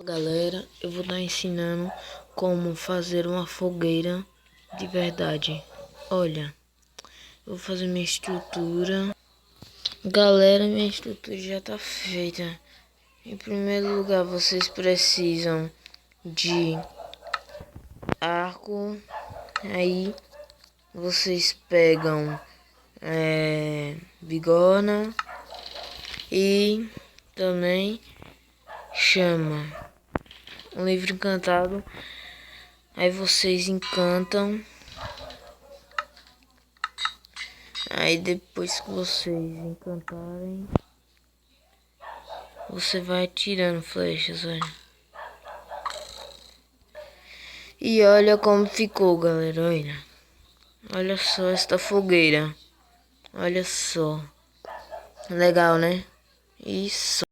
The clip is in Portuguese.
Galera, eu vou estar ensinando como fazer uma fogueira de verdade. Olha, eu vou fazer minha estrutura. Galera, minha estrutura já tá feita. Em primeiro lugar, vocês precisam de arco. Aí vocês pegam bigorna e também chama. Um livro encantado. Aí vocês encantam. Aí depois que vocês encantarem, você vai tirando flechas, olha. E olha como ficou, galera, olha. Olha só esta fogueira. Olha só. Legal, né? Isso.